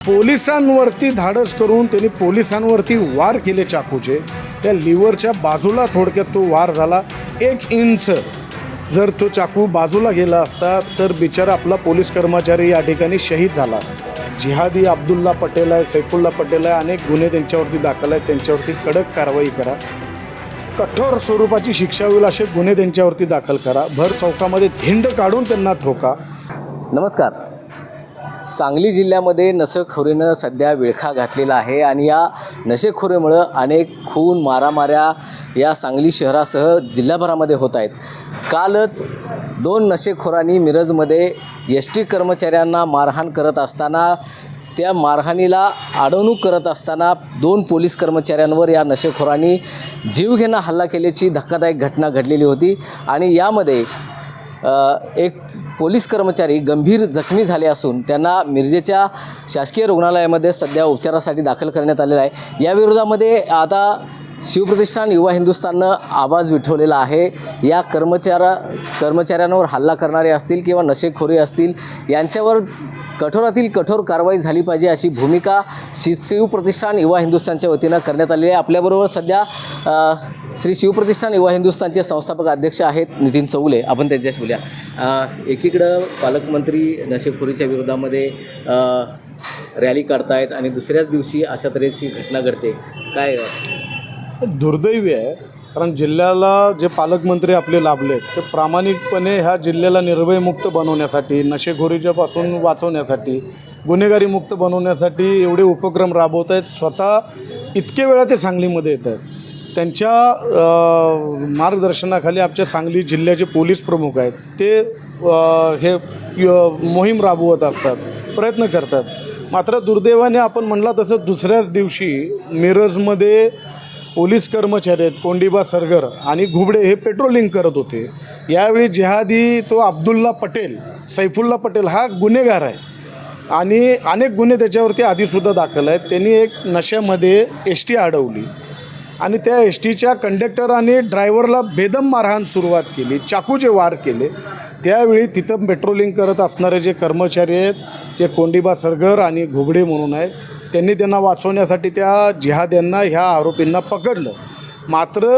पोलिसांवरती धाडस करून त्यांनी पोलिसांवरती वार केले चाकूचे। त्या लिव्हरच्या बाजूला थोडक्यात तो वार झाला। 1 इंच जर तो चाकू बाजूला गेला असता तर बिचारा आपला पोलीस कर्मचारी या ठिकाणी शहीद झाला असता। जिहादी अब्दुल्ला पटेल आहे, सैफुल्ला पटेल आहे, अनेक गुन्हे त्यांच्यावरती दाखल आहेत। त्यांच्यावरती कडक कारवाई करा, कठोर स्वरूपाची शिक्षा होईल असे गुन्हे त्यांच्यावरती दाखल करा। भर चौकामध्ये धिंड काढून त्यांना ठोका। नमस्कार। सांगली जिल्ह्यामध्ये नशेखोरीनं सध्या विळखा घातलेला आहे आणि या नशेखोरीमुळे अनेक खून मारामाऱ्या या सांगली शहरासह जिल्हाभरामध्ये होत आहेत। कालच 2 नशेखोरांनी मिरजमध्ये एसटी कर्मचाऱ्यांना मारहाण करत असताना त्या मारहाणीला अडवणूक करत असताना 2 पोलीस कर्मचाऱ्यांवर या नशेखोरांनी जीवघेणा हल्ला केल्याची धक्कादायक घटना घडलेली होती आणि यामध्ये एक पोलीस कर्मचारी गंभीर जखमी झाले असून त्यांना मिरजेच्या शासकीय रुग्णालयामध्ये सध्या उपचारासाठी दाखल करण्यात आलेला आहे। या विरोधामध्ये आता शिवप्रतिष्ठान युवा हिंदुस्थाननं आवाज उठवलेला आहे। या कर्मचाऱ्यांवर हल्ला करणारे असतील किंवा नशेखोरी असतील यांच्यावर कठोरातील कठोर कारवाई झाली पाहिजे अशी भूमिका शिवप्रतिष्ठान युवा हिंदुस्थानच्या वतीनं करण्यात आलेली आहे। आपल्याबरोबर सध्या श्री शिवप्रतिष्ठान युवा हिंदुस्थानचे संस्थापक अध्यक्ष आहेत नितीन चौगुले, आपण त्यांच्याशी बोलूया। एकीकडं पालकमंत्री नशेखोरीच्या विरोधामध्ये रॅली काढतायत आणि दुसऱ्याच दिवशी अशा तऱ्हेची घटना घडते, काय दुर्दैवी आहे। कारण जिल्ह्याला जे पालकमंत्री आपले लाभले ते प्रामाणिकपणे ह्या जिल्ह्याला निर्भयमुक्त बनवण्यासाठी, नशेखोरीच्यापासून वाचवण्यासाठी, गुन्हेगारीमुक्त बनवण्यासाठी एवढे उपक्रम राबवत आहेत। स्वतः इतके वेळा ते सांगलीमध्ये येत आहेत। त्यांच्या मार्गदर्शनाखाली आमच्या सांगली जिल्ह्याचे पोलीस प्रमुख आहेत, ते हे मोहीम राबवत असतात, प्रयत्न करतात। मात्र दुर्दैवाने आपण म्हणला तसं दुसऱ्याच दिवशी मिरजमध्ये पोलीस कर्मचारी आहेत कोंडिबा सरगर आणि घुबडे हे पेट्रोलिंग करत होते। यावेळी जिहादी तो अब्दुल्ला पटेल, सैफुल्ला पटेल हा गुन्हेगार आहे आणि अनेक गुन्हे त्याच्यावरती आधीसुद्धा दाखल आहेत। त्यांनी एक नशेमध्ये एस टी अडवली आणि त्या एस टीच्या कंडक्टर आणि ड्रायव्हरला बेदम मारहाण सुरुवात केली, चाकूचे वार केले। त्यावेळी तिथं पेट्रोलिंग करत असणारे जे कर्मचारी आहेत ते कोंडिबा सरगर आणि घुबडे म्हणून आहेत, त्यांनी त्यांना वाचवण्यासाठी त्या जिहाद्यांना ह्या आरोपींना पकडलं। मात्र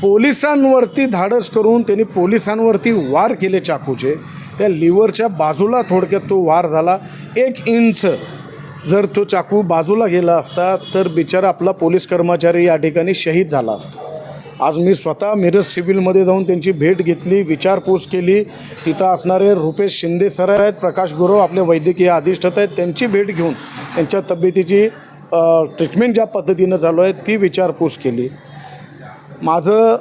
पोलिसांवरती धाडस करून त्यांनी पोलिसांवरती वार केले चाकूचे। त्या लिव्हरच्या बाजूला थोडक्यात तो वार झाला। 1 इंच जर तो चाकू बाजूला गेला असता तर बिचारा आपला पोलीस कर्मचारी या ठिकाणी शहीद झाला असता। आज मी स्वतः मिरज सिव्हिलमध्ये जाऊन त्यांची भेट घेतली, विचारपूस केली। तिथं असणारे रुपेश शिंदे सर आहेत, प्रकाश गुरव आपले वैद्यकीय अधिष्ठाता आहेत, त्यांची भेट घेऊन त्यांच्या तब्येतीची ट्रीटमेंट ज्या पद्धतीनं चालू आहे ती विचारपूस केली। माझं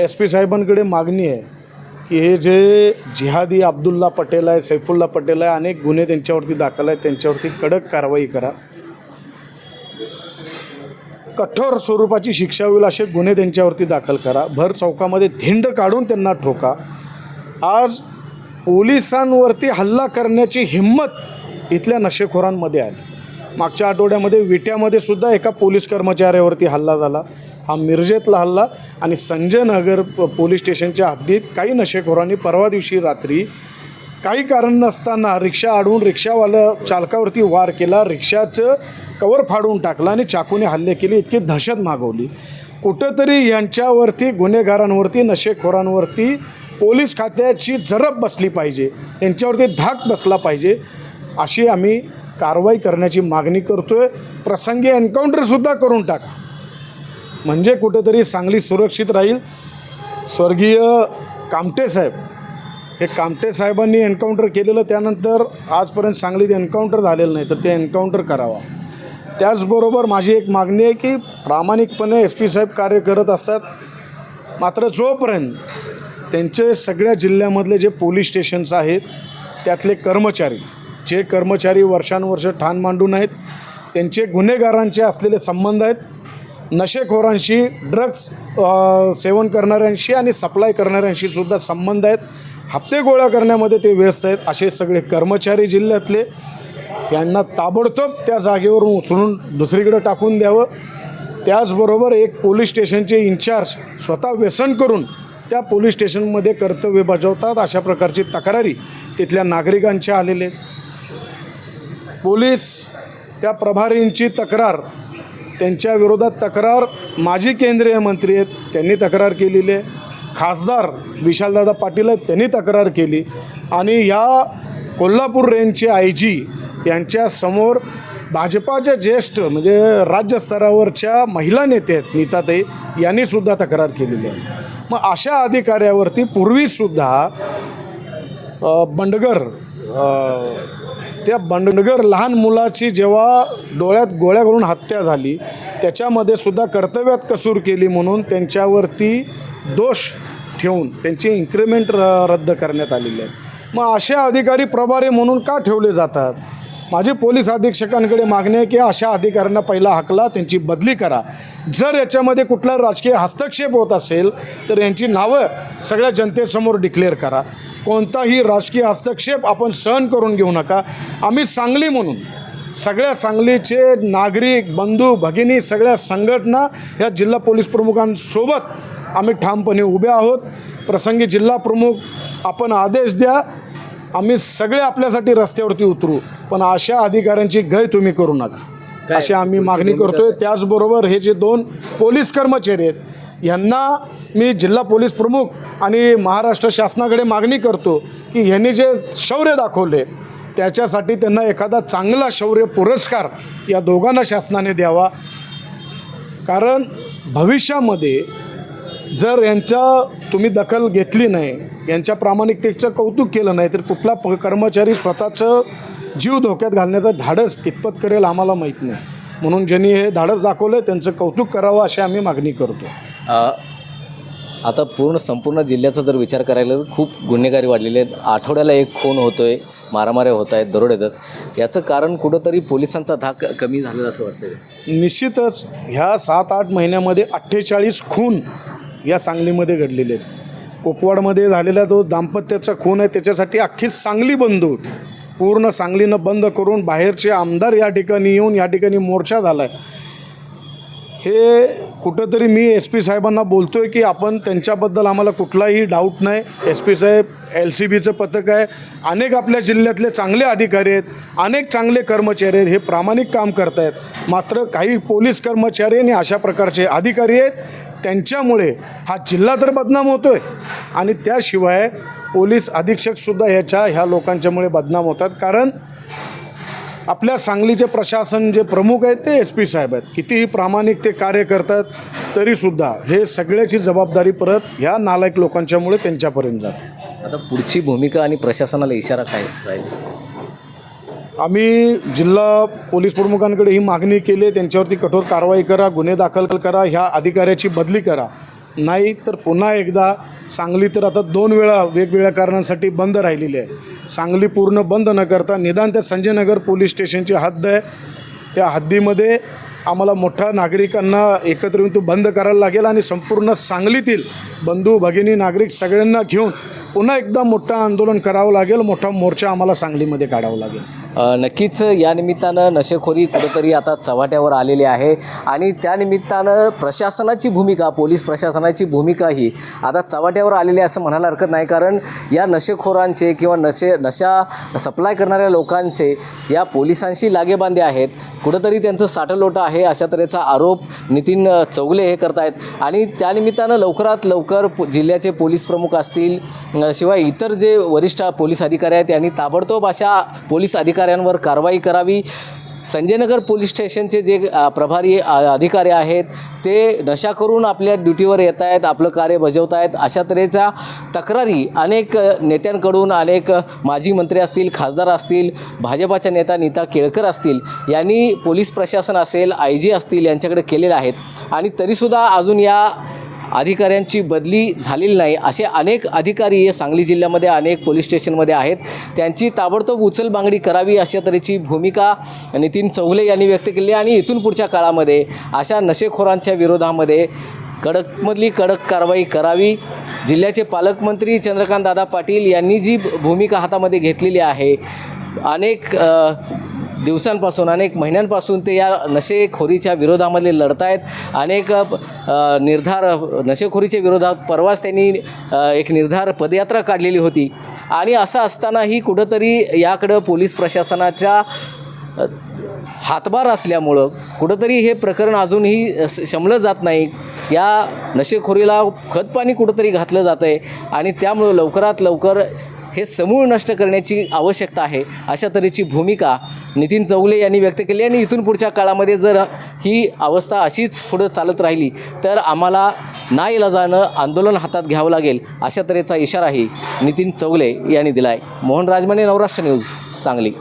SP साहेबांकडे मागणी आहे की हे जे जिहादी अब्दुल्ला पटेल आहे, सैफुल्ला पटेल आहे, अनेक गुन्हे त्यांच्यावरती दाखल आहेत, त्यांच्यावरती कडक कारवाई करा, कठोर स्वरूपाची शिक्षा होईल असे गुन्हे त्यांच्यावरती दाखल करा। भर चौकामध्ये धिंड काढून त्यांना ठोका। आज पोलिसांवरती हल्ला करण्याची हिंमत इथल्या नशेखोरांमध्ये आली। मागच्या आठवड्यामध्ये विट्यामध्ये सुद्धा एका पोलीस कर्मचाऱ्यावरती हल्ला झाला। हा मिरजेतला हल्ला आणि संजय नगर पोलीस स्टेशनच्या हद्दीत काही नशेखोरांनी परवा दिवशी रात्री काही कारण नसताना रिक्षा अडवून रिक्षावाल्या चालकावरती वार केला, रिक्षाचं कवर फाडून टाकलं आणि चाकूने हल्ले केले, इतकी दहशत मागवली। कुठंतरी यांच्यावरती गुन्हेगारांवरती, नशेखोरांवरती पोलीस खात्याची जरब बसली पाहिजे, त्यांच्यावरती धाक बसला पाहिजे, अशी आम्ही कारवाई करण्याची मागणी करतो आहे। प्रसंगी एन्काउंटरसुद्धा करून टाका, म्हणजे कुठंतरी सांगली सुरक्षित राहील। स्वर्गीय कामटे साहेब, हे कामटे साहेबांनी एन्काउंटर केलेलं, त्यानंतर आजपर्यंत सांगलीत एन्काउंटर झालेलं नाही, तर ते एन्काउंटर करावा। त्याचबरोबर माझी एक मागणी आहे की प्रामाणिकपणे SP साहेब कार्य करत असतात, मात्र जोपर्यंत त्यांचे सगळ्या जिल्ह्यामधले जे पोलीस स्टेशन्स आहेत त्यातले कर्मचारी, जे कर्मचारी वर्षानुवर्ष ठाण मांडून आहेत, त्यांचे गुन्हेगारांचे असलेले संबंध आहेत, नशेखोरांशी, ड्रग्स सेवन करणाऱ्यांशी आणि सप्लाय करणाऱ्यांशी सुद्धा संबंध आहेत, हप्ते गोळा करण्यामध्ये ते व्यस्त आहेत, असे सगळे कर्मचारी जिल्ह्यातले यांना ताबडतोब त्या जागेवरून उचलून दुसरीकडे टाकून द्यावं। त्याचबरोबर एक पोलीस स्टेशनचे इन्चार्ज स्वतः व्यसन करून त्या पोलीस स्टेशनमध्ये कर्तव्य बजावतात, अशा प्रकारची तक्रारी तिथल्या नागरिकांच्या आलेल्या आहेत। पोलीस त्या प्रभारींची तक्रार, त्यांच्या विरोधात तक्रार माजी केंद्रीय मंत्री आहेत त्यांनी तक्रार केलेली आहे, खासदार विशालदादा पाटील आहेत त्यांनी तक्रार केली आणि ह्या कोल्हापूर रेंजचे IG यांच्यासमोर भाजपाच्या ज्येष्ठ म्हणजे राज्यस्तरावरच्या महिला नेते आहेत नीताताई यांनीसुद्धा तक्रार केलेली आहे. मग अशा अधिकाऱ्यावरती पूर्वीसुद्धा बंडगर त्या बंडगर लहान मुलाची जेव्हा डोळ्यात गोळ्या घालून हत्या झाली त्याच्यामध्ये सुद्धा कर्तव्यात कसूर केली म्हणून त्यांच्यावरती दोष ठेवून त्यांची इन्क्रिमेंट रद्द करण्यात आलेली आहे. मग असे अधिकारी प्रभारी म्हणून का ठेवले जातात? माझी पोलीस अधीक्षकांकडे मागणी आहे की अशा अधिकाऱ्यांना पहिला हाकला, त्यांची बदली करा. जर याच्यामध्ये कुठला राजकीय हस्तक्षेप होत असेल तर यांची नावं सगळ्या जनतेसमोर डिक्लेअर करा. कोणताही राजकीय हस्तक्षेप आपण सहन करून घेऊ नका. आम्ही सांगली म्हणून सगळ्या सांगलीचे नागरिक बंधू भगिनी सगळ्या संघटना ह्या जिल्हा पोलीस प्रमुखांसोबत आम्ही ठामपणे उभे आहोत. प्रसंगी जिल्हा प्रमुख आपण आदेश द्या, आम्ही सगळे आपल्यासाठी रस्त्यावरती उतरू, पण अशा अधिकाऱ्यांची गय तुम्ही करू नका अशी आम्ही मागणी करतोय. त्याचबरोबर हे जे 2 पोलीस कर्मचारी आहेत यांना मी जिल्हा पोलीस प्रमुख आणि महाराष्ट्र शासनाकडे मागणी करतो की ह्यांनी जे शौर्य दाखवले त्याच्यासाठी त्यांना एखादा चांगला शौर्य पुरस्कार या दोघांना शासनाने द्यावा. कारण भविष्यामध्ये जर यांच्या तुम्ही दखल घेतली नाही, यांच्या प्रामाणिकतेचं कौतुक केलं नाही तर कुठला कर्मचारी स्वतःचं जीव धोक्यात घालण्याचं धाडस कितपत करेल आम्हाला माहीत नाही. म्हणून ज्यांनी हे धाडस दाखवलं त्यांचं कौतुक करावं अशी आम्ही मागणी करतो. आता संपूर्ण जिल्ह्याचा जर विचार करायला तर खूप गुन्हेगारी वाढलेले आहेत. आठवड्याला एक खून होतो आहे, मारामाऱ्या होत आहेत, दरोडे जात. याचं कारण कुठंतरी पोलिसांचा धाक कमी झालेला असं वाटतं. निश्चितच ह्या 7-8 महिन्यामध्ये 48 खून या सांगलीमध्ये घडलेले आहेत. कोकवाडमध्ये झालेला जो दाम्पत्याचा खून आहे त्याच्यासाठी अख्खी सांगली बंद होती. पूर्ण सांगलीनं बंद करून बाहेरचे आमदार या ठिकाणी येऊन या ठिकाणी मोर्चा झाला आहे. हे कुठंतरी मी SP साहेबांना बोलतो आहे की आपण त्यांच्याबद्दल आम्हाला कुठलाही डाऊट नाही. SP साहेब LCBचं पथक आहे, अनेक आपल्या जिल्ह्यातले चांगले अधिकारी आहेत, अनेक चांगले कर्मचारी आहेत, हे प्रामाणिक काम करत आहेत. मात्र काही पोलीस कर्मचारी आणि अशा प्रकारचे अधिकारी आहेत त्यांच्यामुळे हा जिल्हा तर बदनाम होतो आहे आणि त्याशिवाय पोलीस अधीक्षकसुद्धा ह्या लोकांच्यामुळे बदनाम होतात. कारण आपल्या सांगलीचे प्रशासन जे प्रमुख आहेत ते SP साहेब आहेत. कितीही प्रामाणिक ते कार्य करतात तरीसुद्धा हे सगळ्याची जबाबदारी परत ह्या नालायक लोकांच्यामुळे त्यांच्यापर्यंत जाते. आता पुढची भूमिका आणि प्रशासनाला इशारा काय राहील? आम्ही जिल्हा पोलीस प्रमुखांकडे ही मागणी केली आहे, त्यांच्यावरती कठोर कारवाई करा, गुन्हे दाखल करा, ह्या अधिकाऱ्याची बदली करा. नाही तर पुन्हा एकदा सांगली तर आता 2 वेळा वेगवेगळ्या कारणांसाठी बंद राहिलेली आहे. सांगली पूर्ण बंद न करता निदान त्या संजयनगर पोलीस स्टेशनची हद्द आहे त्या हद्दीमध्ये आम्हाला मोठ्या नागरिकांना एकत्र येऊन तो बंद करायला लागेल आणि संपूर्ण सांगलीतील बंधू भगिनी नागरिक सगळ्यांना घेऊन पुन्हा एकदा मोठं आंदोलन करावं लागेल, मोठा मोर्चा आम्हाला सांगलीमध्ये काढावा लागेल. नक्कीच या निमित्तानं नशेखोरी कुठंतरी आता चव्हाट्यावर आलेली आहे आणि त्यानिमित्तानं प्रशासनाची भूमिका, पोलीस प्रशासनाची भूमिका ही आता चव्हाट्यावर आलेली आहे असं म्हणायला हरकत नाही. कारण या नशेखोरांचे किंवा नशा सप्लाय करणाऱ्या लोकांचे या पोलिसांशी लागेबांधे आहेत, कुठंतरी त्यांचं साठलोटं आहे अशा तऱ्हेचा आरोप नितीन चौगले हे करत आहेत. आणि त्यानिमित्तानं लवकरात लवकर जिल्ह्याचे पोलीस प्रमुख असतील, शिवाय इतर जे वरिष्ठ पोलीस अधिकारी आहेत यांनी ताबडतोब अशा पोलीस अधिकाऱ्यांवर कारवाई करावी. संजयनगर पोलीस स्टेशनचे जे प्रभारी अधिकारी आहेत ते नशा करून आपल्या ड्युटीवर येत आहेत, आपलं कार्य बजावत आहेत अशा तऱ्हेच्या तक्रारी अनेक नेत्यांकडून, अनेक माजी मंत्री असतील, खासदार असतील, भाजपाच्या नेता नीता केळकर असतील यांनी पोलीस प्रशासन असेल, IG असतील यांच्याकडे केलेले आहेत. आणि तरीसुद्धा अजून या अधिकाऱ्यांची बदली झालेली नाही. असे अनेक अधिकारी सांगली जिल्ह्यामध्ये अनेक पोलीस स्टेशनमध्ये आहेत, त्यांची ताबडतोब उचलबांगडी करावी अशा तऱ्हेची भूमिका नितीन चौगले यांनी व्यक्त केली. आणि इथून पुढच्या काळामध्ये अशा नशेखोरांच्या विरोधामध्ये कडकमधली कडक कारवाई करावी. जिल्ह्याचे पालकमंत्री चंद्रकांत दादा पाटील यांनी जी भूमिका हातामध्ये घेतलेली आहे, अनेक दिवसांपासून, अनेक महिन्यांपासून ते या नशेखोरीच्या विरोधामध्ये लढत आहेत. अनेक निर्धार नशेखोरीच्या विरोधात परवाच त्यांनी एक निर्धार पदयात्रा काढलेली होती. आणि असं असतानाही कुठंतरी याकडं पोलीस प्रशासनाच्या हातभार असल्यामुळं कुठंतरी हे प्रकरण अजूनही शमलं जात नाही. या नशेखोरीला खतपाणी कुठंतरी घातलं जातं आहे आणि त्यामुळं लवकरात लवकर हे समूळ नष्ट करण्याची आवश्यकता आहे, अशा तऱ्हेची भूमिका नितीन चौगुले यांनी व्यक्त केली. आणि इथून पुढच्या काळामध्ये जर ही अवस्था अशीच पुढं चालत राहिली तर आम्हाला नाईलाजानं आंदोलन हातात घ्यावं लागेल, अशा तऱ्हेचा इशाराही नितीन चौगुले यांनी दिला आहे. मोहन राजमाने, नवराष्ट्र न्यूज, सांगली.